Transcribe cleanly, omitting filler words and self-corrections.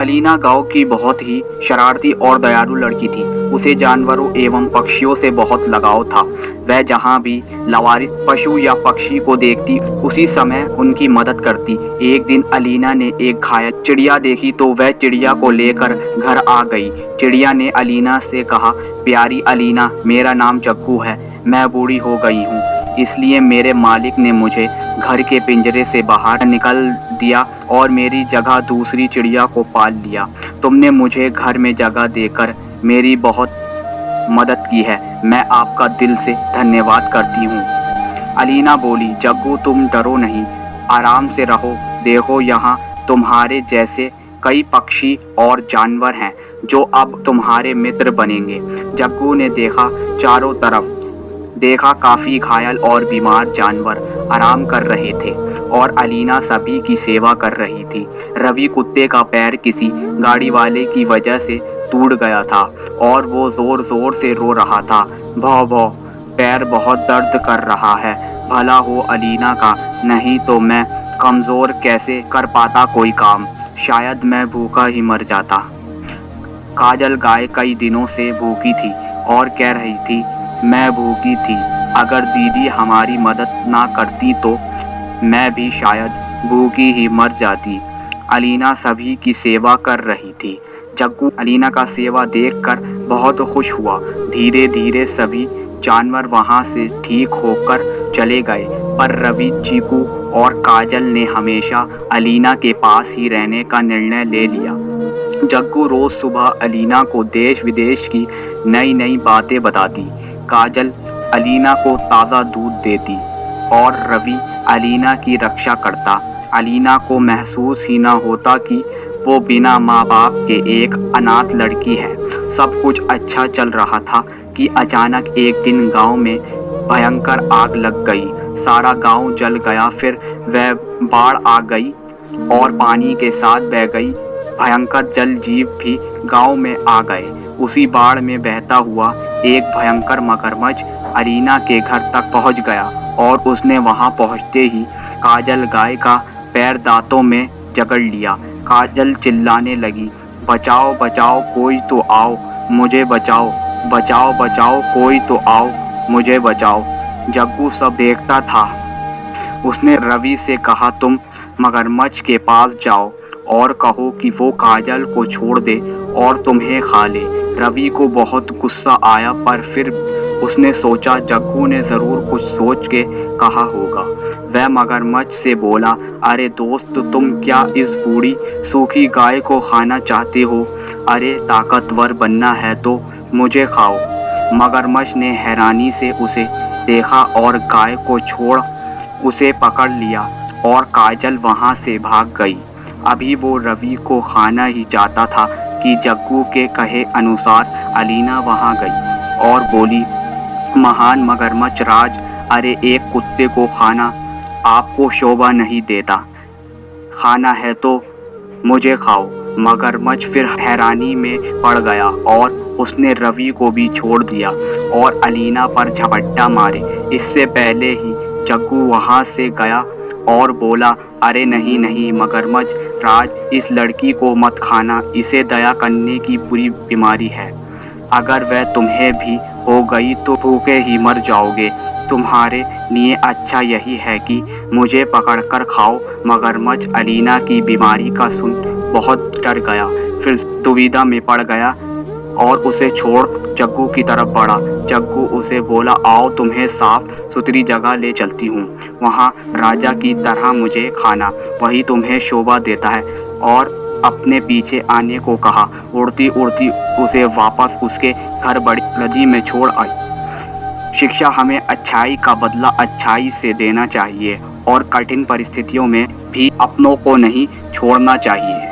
अलीना गांव की बहुत ही शरारती और दयालु लड़की थी। उसे जानवरों एवं पक्षियों से बहुत लगाव था। वह जहाँ भी लावारिस पशु या पक्षी को देखती उसी समय उनकी मदद करती। एक दिन अलीना ने एक घायल चिड़िया देखी तो वह चिड़िया को लेकर घर आ गई। चिड़िया ने अलीना से कहा, प्यारी अलीना, मेरा नाम जग्गू है। मैं बूढ़ी हो गई हूँ, इसलिए मेरे मालिक ने मुझे घर के पिंजरे से बाहर निकाल दिया और मेरी जगह दूसरी चिड़िया को पाल लिया। तुमने मुझे घर में जगह देकर मेरी बहुत मदद की है। मैं आपका दिल से धन्यवाद करती हूँ। अलीना बोली, जग्गू तुम डरो नहीं, आराम से रहो। देखो यहाँ तुम्हारे जैसे कई पक्षी और जानवर हैं जो अब तुम्हारे मित्र बनेंगे। जग्गू ने देखा, चारों तरफ देखा, काफी घायल और बीमार जानवर आराम कर रहे थे और अलीना सभी की सेवा कर रही थी। रवि कुत्ते का पैर किसी गाड़ी वाले की वजह से टूट गया था और वो जोर जोर से रो रहा था। भौ भौ, पैर बहुत दर्द कर रहा है। भला हो अलीना का, नहीं तो मैं कमजोर कैसे कर पाता कोई काम। शायद मैं भूखा ही मर जाता। काजल गाय कई दिनों से भूखी थी और कह रही थी, मैं भूखी थी, अगर दीदी हमारी मदद ना करती तो मैं भी शायद भूखी ही मर जाती। अलीना सभी की सेवा कर रही थी। जग्गू अलीना का सेवा देखकर बहुत खुश हुआ। धीरे धीरे सभी जानवर वहां से ठीक होकर चले गए, पर रवि, चीकू और काजल ने हमेशा अलीना के पास ही रहने का निर्णय ले लिया। जग्गू रोज सुबह अलीना को देश विदेश की नई नई बातें बताती। काजल अलीना को ताज़ा दूध देती और रवि अलीना की रक्षा करता। अलीना को महसूस ही ना होता कि वो बिना माँ बाप के एक अनाथ लड़की है। सब कुछ अच्छा चल रहा था कि अचानक एक दिन गांव में भयंकर आग लग गई। सारा गांव जल गया। फिर वह बाढ़ आ गई और पानी के साथ बह गई। भयंकर जल जीव भी गांव में आ गए। उसी बाढ़ में बहता हुआ एक भयंकर मगरमच्छ अलीना के घर तक पहुंच गया और उसने वहां पहुंचते ही काजल गाय का पैर दांतों में जकड़ लिया। काजल चिल्लाने लगी, बचाओ बचाओ, कोई तो आओ, मुझे बचाओ, बचाओ बचाओ, कोई तो आओ, मुझे बचाओ। जग्गू सब देखता था। उसने रवि से कहा, तुम मगरमच्छ के पास जाओ और कहो कि वो काजल को छोड़ दे और तुम्हें खा ले। रवि को बहुत गुस्सा आया, पर फिर उसने सोचा जग्गू ने ज़रूर कुछ सोच के कहा होगा। वह मगरमच्छ से बोला, अरे दोस्त, तुम क्या इस बूढ़ी सूखी गाय को खाना चाहते हो? अरे ताकतवर बनना है तो मुझे खाओ। मगरमच्छ ने हैरानी से उसे देखा और गाय को छोड़ उसे पकड़ लिया और काजल वहाँ से भाग गई। अभी वो रवि को खाना ही चाहता था कि जग्गू के कहे अनुसार अलीना वहाँ गई और बोली, महान मगरमच्छ राज, अरे एक कुत्ते को खाना आपको शोभा नहीं देता। खाना है तो मुझे खाओ। मगरमच्छ फिर हैरानी में पड़ गया और उसने रवि को भी छोड़ दिया और अलीना पर झपट्टा मारे। इससे पहले ही जग्गू वहाँ से गया और बोला, अरे नहीं नहीं मगरमच्छ राज, इस लड़की को मत खाना, इसे दया करने की बुरी बीमारी है। अगर वह तुम्हें भी हो गई तो भूखे ही मर जाओगे। तुम्हारे लिए अच्छा यही है कि मुझे पकड़कर खाओ। मगरमच्छ अलीना की बीमारी का सुन बहुत डर गया, फिर दुविधा में पड़ गया और उसे छोड़ जग्गू की तरफ बढ़ा। जग्गू उसे बोला, आओ तुम्हें साफ सुथरी जगह ले चलती हूँ, वहाँ राजा की तरह मुझे खाना, वही तुम्हें शोभा देता है। और अपने पीछे आने को कहा। उड़ती उड़ती उसे वापस उसके घर बड़ी नदी में छोड़ आई। शिक्षा हमें अच्छाई का बदला अच्छाई से देना चाहिए और कठिन परिस्थितियों में भी अपनों को नहीं छोड़ना चाहिए।